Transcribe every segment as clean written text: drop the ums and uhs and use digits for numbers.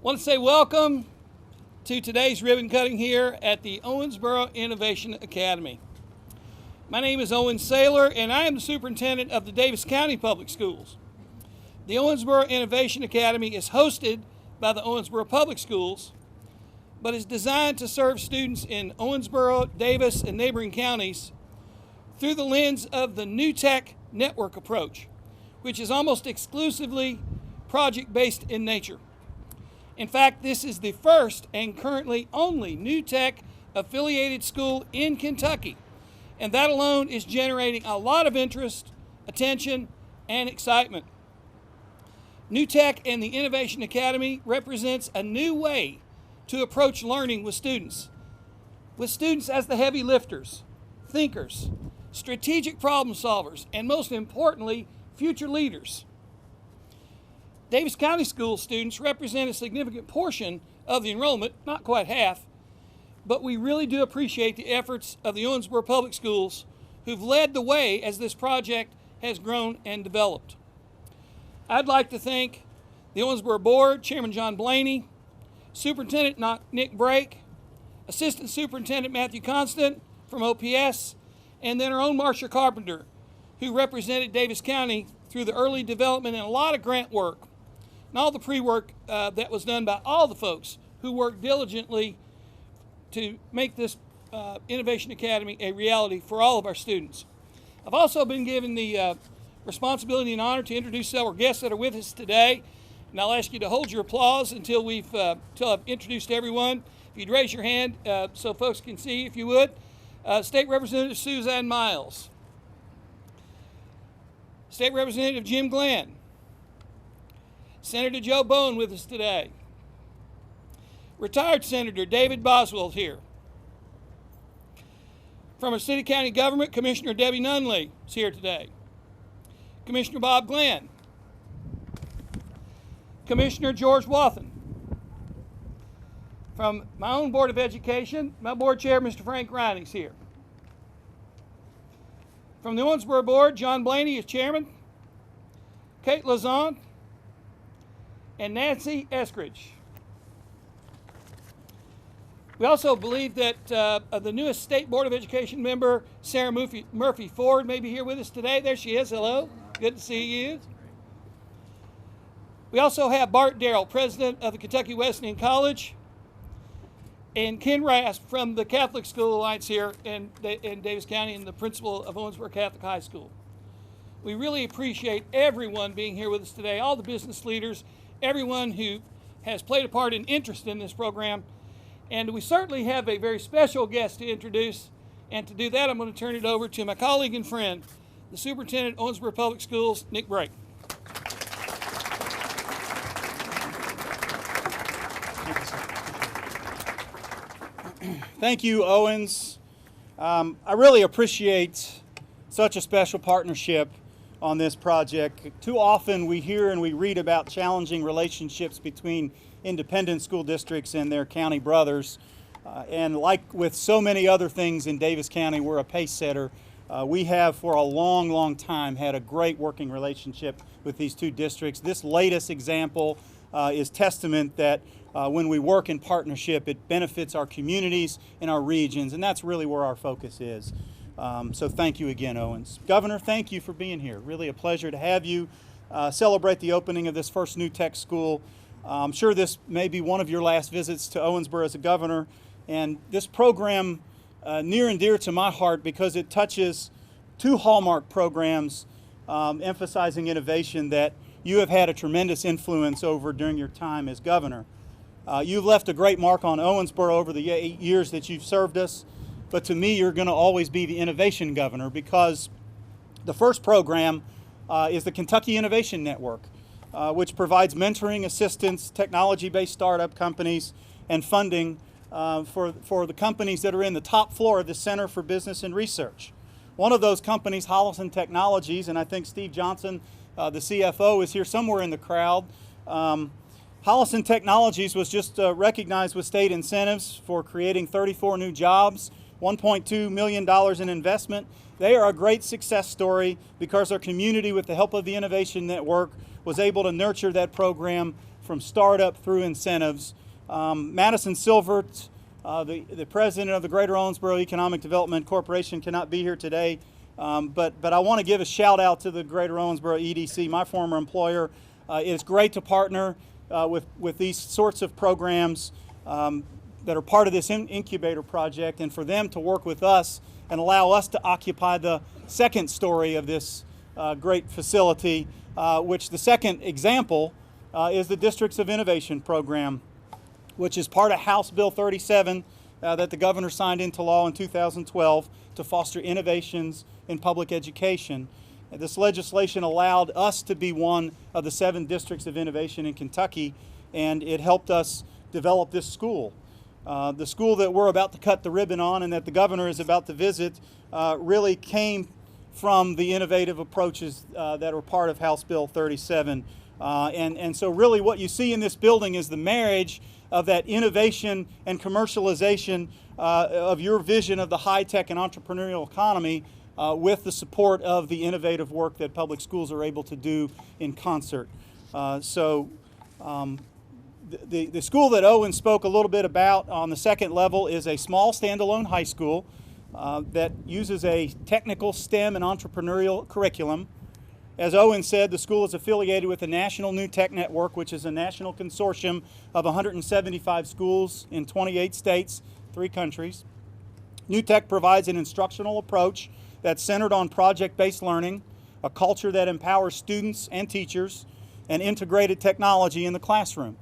want to say welcome to today's ribbon cutting here at the Owensboro Innovation Academy. My name is Owen Saylor, and I am the superintendent of the Davis County Public Schools. The Owensboro Innovation Academy is hosted by the Owensboro Public Schools, but is designed to serve students in Owensboro, Davis, and neighboring counties through the lens of the New Tech Network approach, which is almost exclusively project-based in nature. In fact, this is the first and currently only New Tech affiliated school in Kentucky, and that alone is generating a lot of interest, attention, and excitement. New Tech and the Innovation Academy represents a new way to approach learning with students as the heavy lifters, thinkers, strategic problem solvers, and most importantly, future leaders. Davis County School students represent a significant portion of the enrollment, not quite half, but we really do appreciate the efforts of the Owensboro Public Schools who've led the way as this project has grown and developed. I'd like to thank the Owensboro Board, Chairman John Blaney, Superintendent Nick Brake, Assistant Superintendent Matthew Constant from OPS, and then our own Marcia Carpenter, who represented Davis County through the early development and a lot of grant work, and all the pre-work that was done by all the folks who worked diligently to make this Innovation Academy a reality for all of our students. I've also been given the responsibility and honor to introduce several guests that are with us today, and I'll ask you to hold your applause until I've introduced everyone. If you'd raise your hand so folks can see, if you would. State Representative Suzanne Miles. State Representative Jim Glenn. Senator Joe Bone with us today. Retired Senator David Boswell here. From our city county government, Commissioner Debbie Nunley is here today. Commissioner Bob Glenn. Commissioner George Wathen. From my own Board of Education, my board chair, Mr. Frank Ryan, is here. From the Owensboro Board, John Blaney is chairman. Kate Lazon and Nancy Eskridge. We also believe that the newest State Board of Education member, Sarah Murphy Ford, may be here with us today. There she is. Hello. Good to see you. We also have Bart Darrell, president of the Kentucky Wesleyan College, and Ken Rasp from the Catholic School Alliance here in Davis County and the principal of Owensboro Catholic High School. We really appreciate everyone being here with us today, all the business leaders, everyone who has played a part in interest in this program. And we certainly have a very special guest to introduce. And to do that, I'm going to turn it over to my colleague and friend, the Superintendent of Owensboro Public Schools, Nick Brake. Thank you, Owens. I really appreciate such a special partnership on this project. Too often we hear and we read about challenging relationships between independent school districts and their county brothers. And like with so many other things in Davis County, we're a pace setter. We have for a long, long time had a great working relationship with these two districts. This latest example is testament that when we work in partnership, it benefits our communities and our regions, and that's really where our focus is. So thank you again, Owens. Governor, thank you for being here. Really a pleasure to have you celebrate the opening of this first New Tech school. I'm sure this may be one of your last visits to Owensboro as a governor, and this program near and dear to my heart because it touches two hallmark programs emphasizing innovation that you have had a tremendous influence over during your time as governor. You've left a great mark on Owensboro over the 8 years that you've served us, but to me you're going to always be the innovation governor because the first program is the Kentucky Innovation Network, which provides mentoring, assistance, technology-based startup companies, and funding for the companies that are in the top floor of the Center for Business and Research. One of those companies, Hollison Technologies, and I think Steve Johnson, the CFO, is here somewhere in the crowd. Hollison Technologies was just recognized with state incentives for creating 34 new jobs $1.2 million in investment. They are a great success story because our community, with the help of the Innovation Network, was able to nurture that program from startup through incentives. Madison Silvert, the president of the Greater Owensboro Economic Development Corporation, cannot be here today, but I want to give a shout out to the Greater Owensboro EDC, my former employer. It's great to partner with these sorts of programs that are part of this incubator project, and for them to work with us and allow us to occupy the second story of this great facility, which the second example is the Districts of Innovation program, which is part of House Bill 37 that the governor signed into law in 2012 to foster innovations in public education. This legislation allowed us to be one of the 7 districts of innovation in Kentucky, and it helped us develop this school. The school that we're about to cut the ribbon on and that the governor is about to visit really came from the innovative approaches that are part of House Bill 37. And so really what you see in this building is the marriage of that innovation and commercialization of your vision of the high-tech and entrepreneurial economy with the support of the innovative work that public schools are able to do in concert. The school that Owen spoke a little bit about on the second level is a small standalone high school that uses a technical STEM and entrepreneurial curriculum. As Owen said, the school is affiliated with the National New Tech Network, which is a national consortium of 175 schools in 28 states, 3 countries. New Tech provides an instructional approach that's centered on project-based learning, a culture that empowers students and teachers, and integrated technology in the classroom.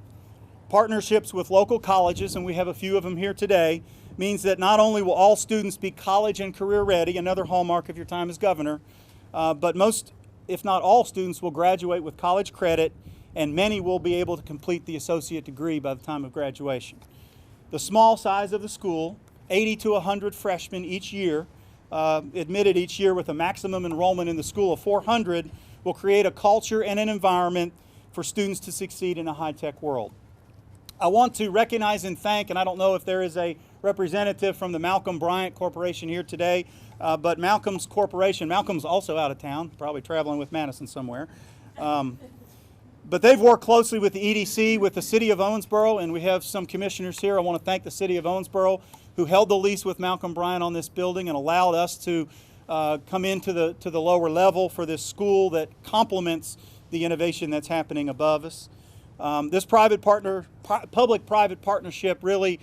Partnerships with local colleges, and we have a few of them here today, means that not only will all students be college and career ready, another hallmark of your time as governor, but most, if not all, students will graduate with college credit, and many will be able to complete the associate degree by the time of graduation. The small size of the school, 80 to 100 freshmen each year, admitted each year with a maximum enrollment in the school of 400, will create a culture and an environment for students to succeed in a high-tech world. I want to recognize and thank, and I don't know if there is a representative from the Malcolm Bryant Corporation here today, but Malcolm's corporation, Malcolm's also out of town, probably traveling with Madison somewhere. But they've worked closely with the EDC, with the City of Owensboro, and we have some commissioners here. I want to thank the City of Owensboro who held the lease with Malcolm Bryant on this building and allowed us to come into the lower level for this school that complements the innovation that's happening above us. This public-private partnership really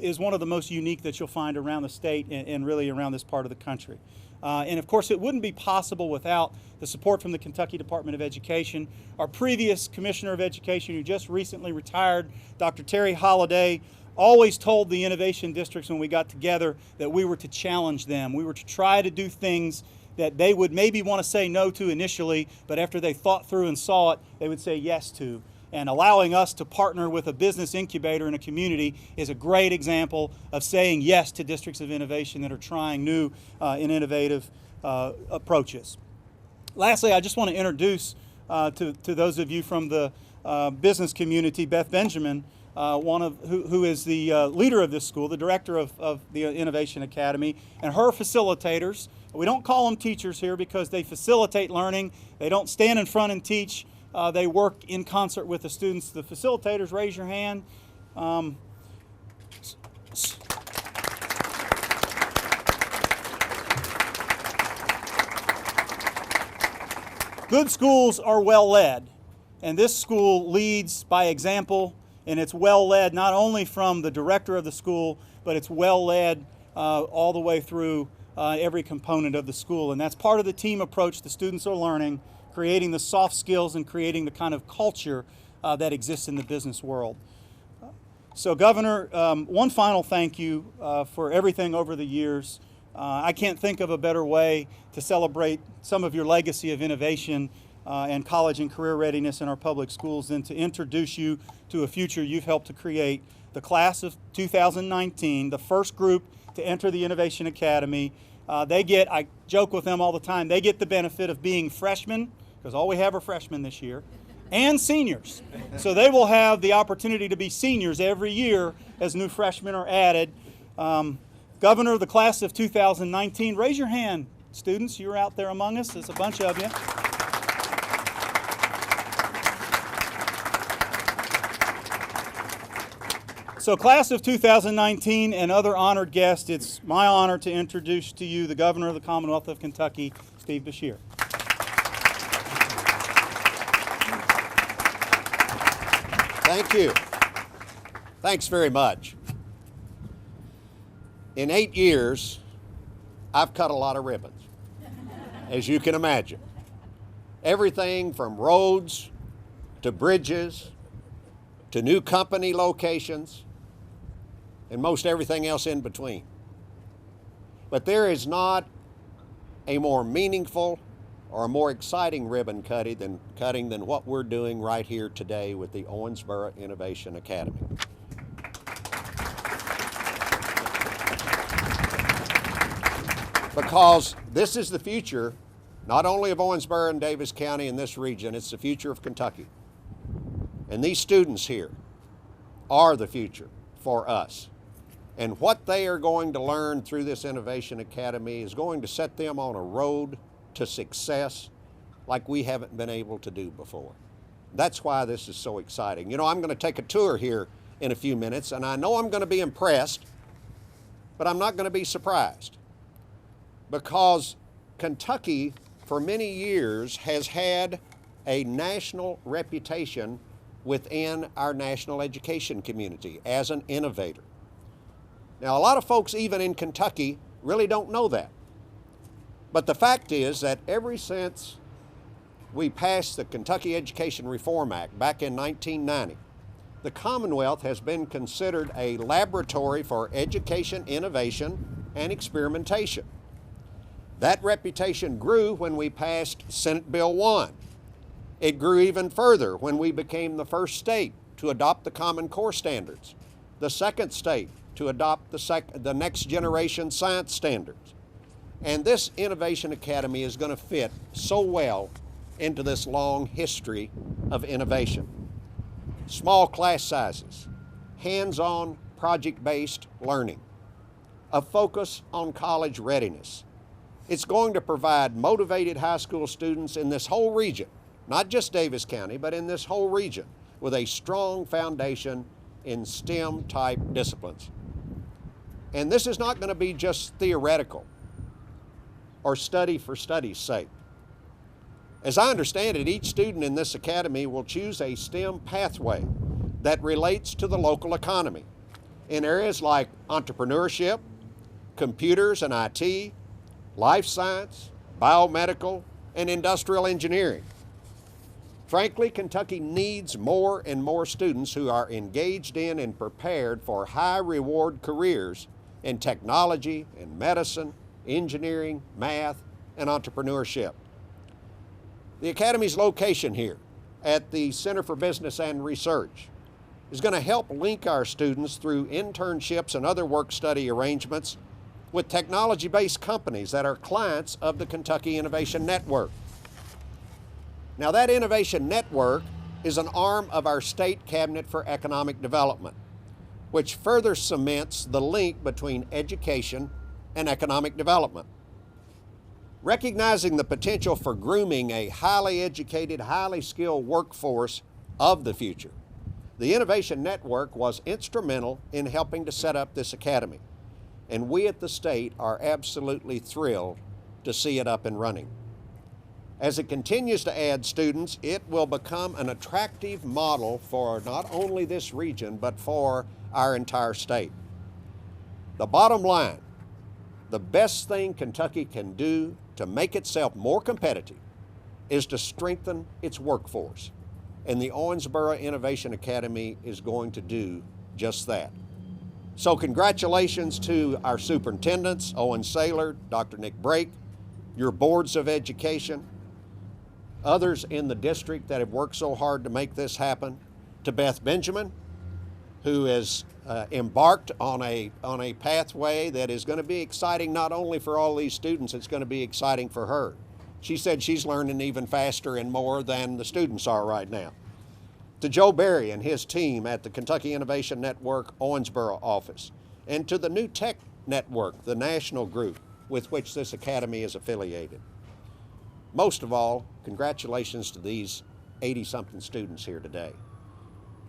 is one of the most unique that you'll find around the state and really around this part of the country. And of course, it wouldn't be possible without the support from the Kentucky Department of Education. Our previous Commissioner of Education, who just recently retired, Dr. Terry Holliday, always told the innovation districts when we got together that we were to challenge them. We were to try to do things that they would maybe want to say no to initially, but after they thought through and saw it, they would say yes to. And allowing us to partner with a business incubator in a community is a great example of saying yes to districts of innovation that are trying new and innovative approaches. Lastly, I just want to introduce to those of you from the business community, Beth Benjamin, who is the leader of this school, the director of the Innovation Academy, and her facilitators. We don't call them teachers here because they facilitate learning. They don't stand in front and teach. They work in concert with the students. The facilitators, raise your hand. Good schools are well led, and this school leads by example, and it's well led not only from the director of the school, but it's well led all the way through every component of the school, and that's part of the team approach the students are learning, creating the soft skills and creating the kind of culture that exists in the business world. So Governor, one final thank you for everything over the years. I can't think of a better way to celebrate some of your legacy of innovation and college and career readiness in our public schools than to introduce you to a future you've helped to create. The class of 2019, the first group to enter the Innovation Academy, I joke with them all the time, they get the benefit of being freshmen, because all we have are freshmen this year, and seniors. So they will have the opportunity to be seniors every year as new freshmen are added. Governor of the class of 2019. Raise your hand, students. You're out there among us. There's a bunch of you. So class of 2019 and other honored guests, it's my honor to introduce to you the Governor of the Commonwealth of Kentucky, Steve Beshear. Thank you. Thanks very much. In 8 years, I've cut a lot of ribbons, as you can imagine. Everything from roads to bridges to new company locations and most everything else in between. But there is not a more meaningful or a more exciting ribbon cutting than what we're doing right here today with the Owensboro Innovation Academy. Because this is the future, not only of Owensboro and Davis County and this region, it's the future of Kentucky. And these students here are the future for us. And what they are going to learn through this Innovation Academy is going to set them on a road to success like we haven't been able to do before. That's why this is so exciting. You know, I'm going to take a tour here in a few minutes, and I know I'm going to be impressed, but I'm not going to be surprised. Because Kentucky, for many years, has had a national reputation within our national education community as an innovator. Now, a lot of folks, even in Kentucky, really don't know that. But the fact is that ever since we passed the Kentucky Education Reform Act back in 1990, the Commonwealth has been considered a laboratory for education, innovation, and experimentation. That reputation grew when we passed Senate Bill 1. It grew even further when we became the first state to adopt the Common Core standards, the second state to adopt the next generation science standards. And this Innovation Academy is going to fit so well into this long history of innovation. Small class sizes, hands-on project-based learning, a focus on college readiness. It's going to provide motivated high school students in this whole region, not just Davis County, but in this whole region, with a strong foundation in STEM-type disciplines. And this is not going to be just theoretical or study for study's sake. As I understand it, each student in this academy will choose a STEM pathway that relates to the local economy in areas like entrepreneurship, computers and IT, life science, biomedical, and industrial engineering. Frankly, Kentucky needs more and more students who are engaged in and prepared for high-reward careers in technology, in medicine, engineering, math, and entrepreneurship. The Academy's location here at the Center for Business and Research is going to help link our students through internships and other work-study arrangements with technology-based companies that are clients of the Kentucky Innovation Network. Now, that Innovation Network is an arm of our State Cabinet for Economic Development, which further cements the link between education and economic development. Recognizing the potential for grooming a highly educated, highly skilled workforce of the future, the Innovation Network was instrumental in helping to set up this academy, and we at the state are absolutely thrilled to see it up and running. As it continues to add students, it will become an attractive model for not only this region, but for our entire state. The bottom line, the best thing Kentucky can do to make itself more competitive is to strengthen its workforce. And the Owensboro Innovation Academy is going to do just that. So congratulations to our superintendents, Owen Saylor, Dr. Nick Brake, your boards of education, others in the district that have worked so hard to make this happen, to Beth Benjamin, who has embarked on a pathway that is going to be exciting not only for all these students, it's going to be exciting for her. She said she's learning even faster and more than the students are right now. To Joe Berry and his team at the Kentucky Innovation Network Owensboro office, and to the new tech network, the national group with which this academy is affiliated. Most of all, congratulations to these 80-something students here today,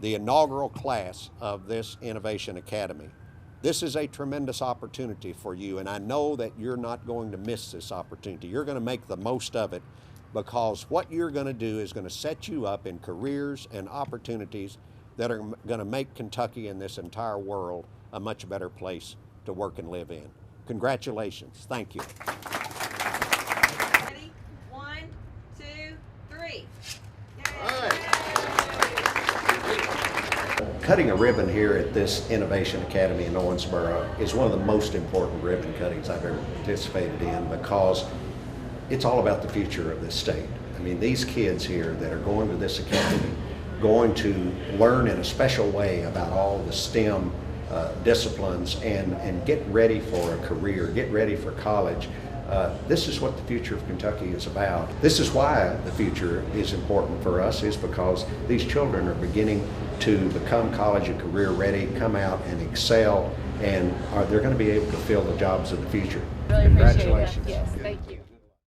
the inaugural class of this Innovation Academy. This is a tremendous opportunity for you, and I know that you're not going to miss this opportunity. You're going to make the most of it, because what you're going to do is going to set you up in careers and opportunities that are going to make Kentucky and this entire world a much better place to work and live in. Congratulations. Thank you. Ready? 1, 2, 3. Cutting a ribbon here at this Innovation Academy in Owensboro is one of the most important ribbon cuttings I've ever participated in, because it's all about the future of this state. I mean, these kids here that are going to this academy, going to learn in a special way about all the STEM disciplines and get ready for a career, get ready for college. This is what the future of Kentucky is about. This is why the future is important for us, is because these children are beginning to become college and career ready, come out and excel, and they're going to be able to fill the jobs of the future. Really appreciate it. Congratulations. Yes, thank you.